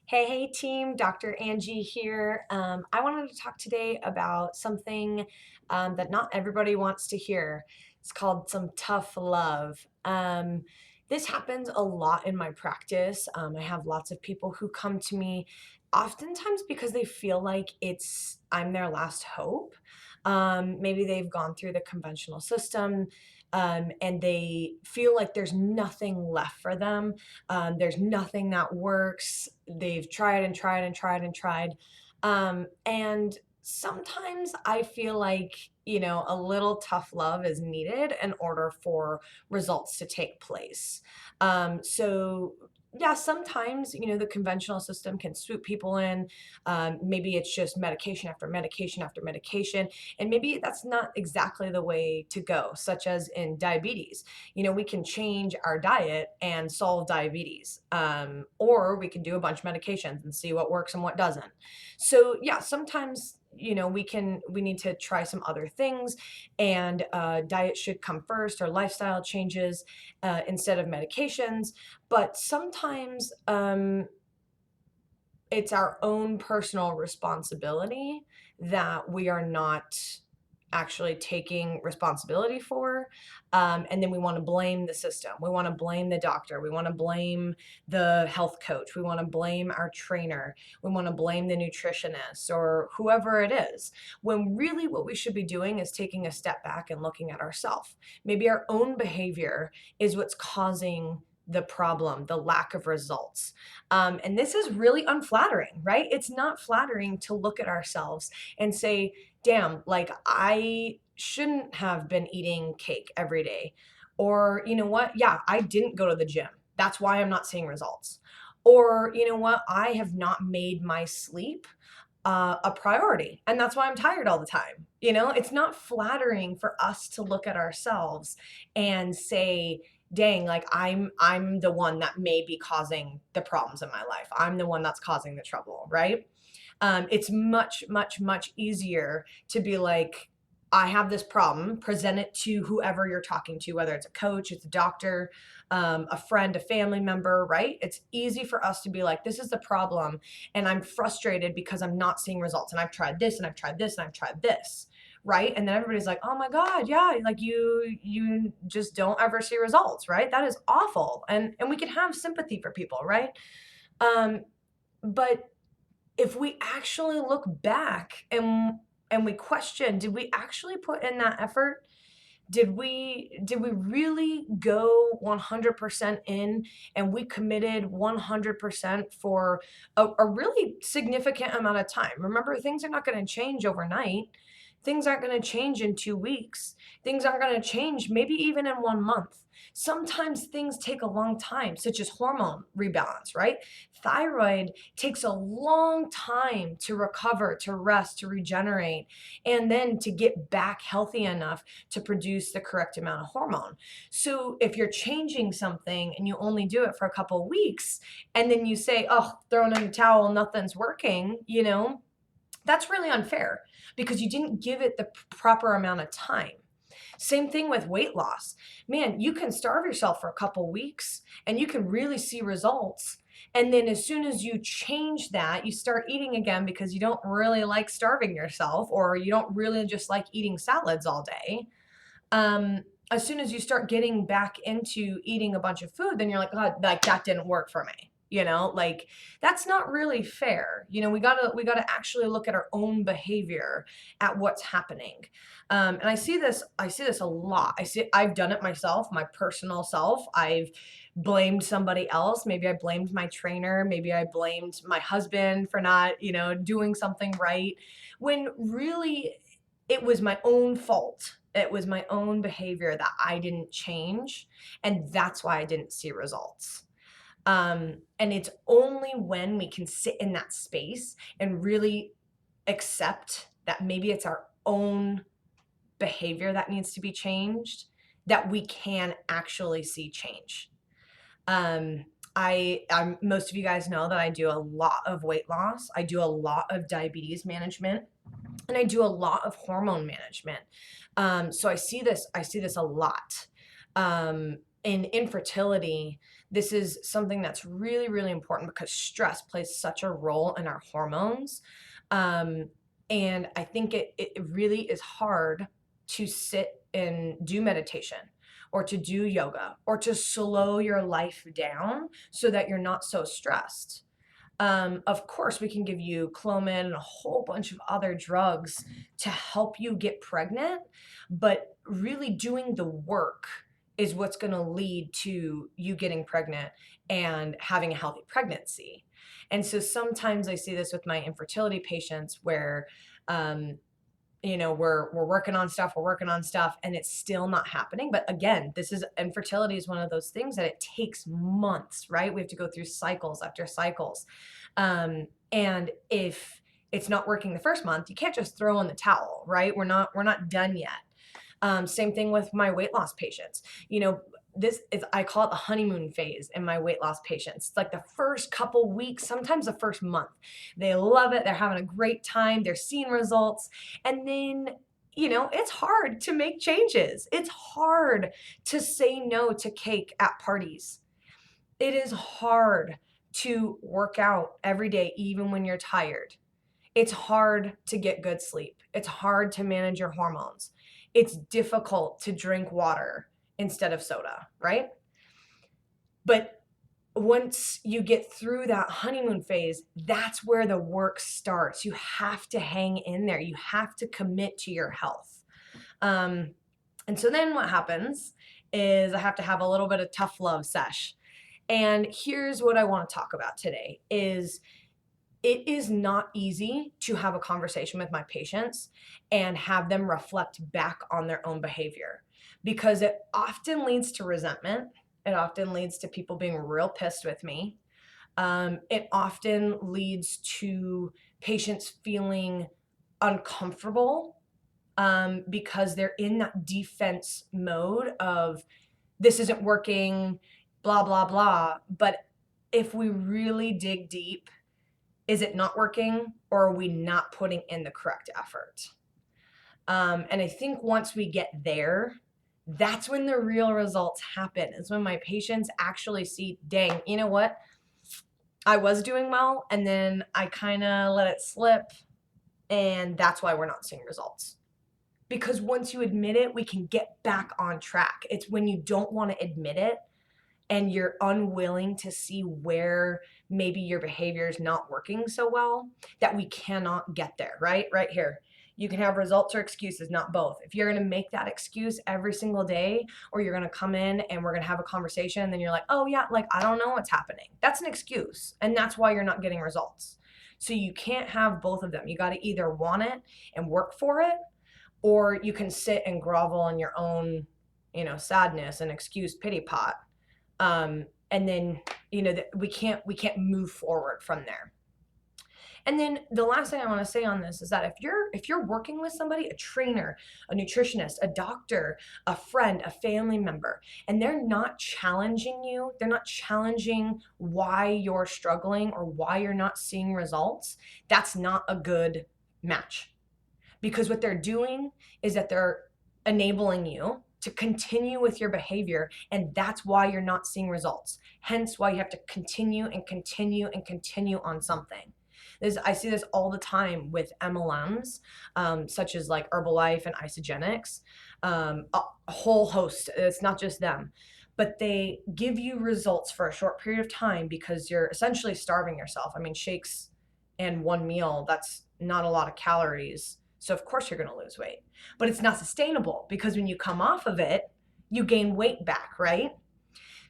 Hey, team, Dr. Angie here. I wanted to talk today about something that not everybody wants to hear. It's called some tough love. This happens a lot in my practice. I have lots of people who come to me oftentimes because they feel like I'm their last hope. Maybe they've gone through the conventional system, and they feel like there's nothing left for them. There's nothing that works. They've tried and tried and tried and tried. And sometimes I feel like, a little tough love is needed in order for results to take place. So, yeah, sometimes, the conventional system can swoop people in. Maybe it's just medication after medication after medication. And maybe that's not exactly the way to go, such as in diabetes. We can change our diet and solve diabetes. Or we can do a bunch of medications and see what works and what doesn't. So yeah, sometimes we need to try some other things, and diet should come first, or lifestyle changes instead of medications. But sometimes it's our own personal responsibility that we are not actually taking responsibility for. And then we want to blame the system. We want to blame the doctor. We want to blame the health coach. We want to blame our trainer. We want to blame the nutritionist or whoever it is. When really what we should be doing is taking a step back and looking at ourselves. Maybe our own behavior is what's causing the problem, the lack of results. And this is really unflattering, right? It's not flattering to look at ourselves and say, damn, like I shouldn't have been eating cake every day. Or, you know what? Yeah, I didn't go to the gym. That's why I'm not seeing results. Or, you know what? I have not made my sleep a priority. And that's why I'm tired all the time. It's not flattering for us to look at ourselves and say, dang, like I'm the one that may be causing the problems in my life. I'm the one that's causing the trouble, right? It's much, much, much easier to be like, I have this problem, present it to whoever you're talking to, whether it's a coach, it's a doctor, a friend, a family member, right? It's easy for us to be like, this is the problem, and I'm frustrated because I'm not seeing results, and I've tried this, and I've tried this, and I've tried this, right? And then everybody's like, oh my God, yeah, like you just don't ever see results, right? That is awful. And we can have sympathy for people, right? Um, but if we actually look back and we question, did we actually put in that effort? Did we really go 100% in, and we committed 100% for a really significant amount of time? Remember, things are not going to change overnight. Things aren't going to change in 2 weeks. Things aren't going to change maybe even in 1 month. Sometimes things take a long time, such as hormone rebalance, right? Thyroid takes a long time to recover, to rest, to regenerate, and then to get back healthy enough to produce the correct amount of hormone. So if you're changing something and you only do it for a couple of weeks, and then you say, oh, throwing in the towel, nothing's working, that's really unfair because you didn't give it the proper amount of time. Same thing with weight loss. Man, you can starve yourself for a couple weeks and you can really see results. And then as soon as you change that, you start eating again because you don't really like starving yourself, or you don't really just like eating salads all day. As soon as you start getting back into eating a bunch of food, then you're like, oh, like that didn't work for me. Like that's not really fair. We gotta actually look at our own behavior, at what's happening. And I see this a lot. I've done it myself, my personal self. I've blamed somebody else. Maybe I blamed my trainer. Maybe I blamed my husband for not, doing something right, when really it was my own fault. It was my own behavior that I didn't change, and that's why I didn't see results. And it's only when we can sit in that space and really accept that maybe it's our own behavior that needs to be changed that we can actually see change. Most of you guys know that I do a lot of weight loss. I do a lot of diabetes management, and I do a lot of hormone management. So I see this a lot. In infertility, This is something that's really, really important because stress plays such a role in our hormones. Um, and I think it really is hard to sit and do meditation or to do yoga or to slow your life down so that you're not so stressed. Of course, we can give you Clomid and a whole bunch of other drugs to help you get pregnant, but really doing the work is what's going to lead to you getting pregnant and having a healthy pregnancy. And so sometimes I see this with my infertility patients where, um, we're working on stuff, and it's still not happening. But again, this is infertility is one of those things that it takes months, right? We have to go through cycles after cycles. And if it's not working the first month, you can't just throw in the towel, right? We're not done yet. Same thing with my weight loss patients. This is, I call it the honeymoon phase in my weight loss patients. It's like the first couple weeks, sometimes the first month. They love it. They're having a great time. They're seeing results. And then, it's hard to make changes. It's hard to say no to cake at parties. It is hard to work out every day, even when you're tired. It's hard to get good sleep. It's hard to manage your hormones. It's difficult to drink water instead of soda, right? But once you get through that honeymoon phase, that's where the work starts. You have to hang in there. You have to commit to your health. And so then what happens is I have to have a little bit of tough love sesh. And here's what I want to talk about today is it is not easy to have a conversation with my patients and have them reflect back on their own behavior because it often leads to resentment. It often leads to people being real pissed with me. It often leads to patients feeling uncomfortable because they're in that defense mode of this isn't working, blah, blah, blah. But if we really dig deep, is it not working or are we not putting in the correct effort? And I think once we get there, that's when the real results happen. Is when my patients actually see, dang, you know what? I was doing well and then I kind of let it slip, and that's why we're not seeing results. Because once you admit it, we can get back on track. It's when you don't want to admit it and you're unwilling to see where maybe your behavior is not working so well that we cannot get there, right? Right here. You can have results or excuses, not both. If you're going to make that excuse every single day, or you're going to come in and we're going to have a conversation, and then you're like, oh yeah, like I don't know what's happening. That's an excuse. And that's why you're not getting results. So you can't have both of them. You got to either want it and work for it, or you can sit and grovel in your own, sadness and excuse pity pot. And then, we can't move forward from there. And then the last thing I want to say on this is that if you're working with somebody, a trainer, a nutritionist, a doctor, a friend, a family member, and they're not challenging you, they're not challenging why you're struggling or why you're not seeing results, that's not a good match. Because what they're doing is that they're enabling you to continue with your behavior, and that's why you're not seeing results. Hence why you have to continue and continue and continue on something. I see this all the time with MLMs, such as like Herbalife and Isagenix, a whole host. It's not just them, but they give you results for a short period of time because you're essentially starving yourself. I mean, shakes and one meal, that's not a lot of calories. So of course you're going to lose weight, but it's not sustainable because when you come off of it, you gain weight back, right?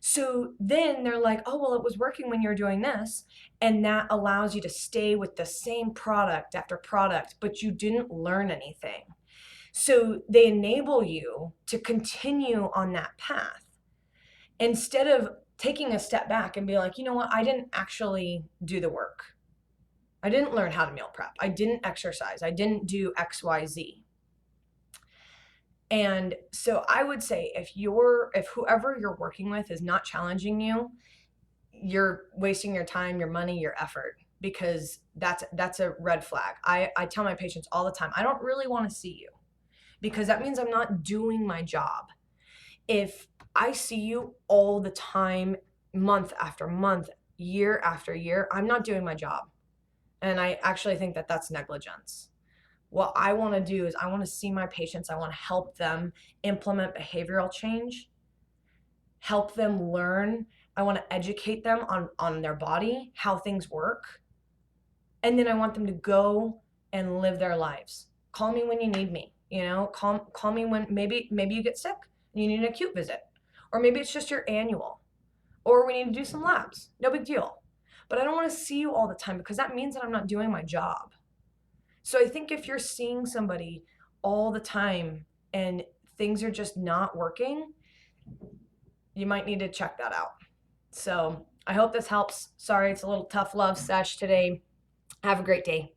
So then they're like, oh, well, it was working when you were doing this. And that allows you to stay with the same product after product, but you didn't learn anything. So they enable you to continue on that path instead of taking a step back and be like, you know what? I didn't actually do the work. I didn't learn how to meal prep. I didn't exercise. I didn't do XYZ. And so I would say if whoever you're working with is not challenging you, you're wasting your time, your money, your effort, because that's a red flag. I tell my patients all the time, I don't really want to see you because that means I'm not doing my job. If I see you all the time month after month, year after year, I'm not doing my job. And I actually think that that's negligence. What I want to do is I want to see my patients, I want to help them implement behavioral change, help them learn. I want to educate them on their body, how things work. And then I want them to go and live their lives. Call me when you need me, call me when maybe you get sick and you need an acute visit. Or maybe it's just your annual. Or we need to do some labs. No big deal. But I don't want to see you all the time because that means that I'm not doing my job. So I think if you're seeing somebody all the time and things are just not working, you might need to check that out. So I hope this helps. Sorry, it's a little tough love sesh today. Have a great day.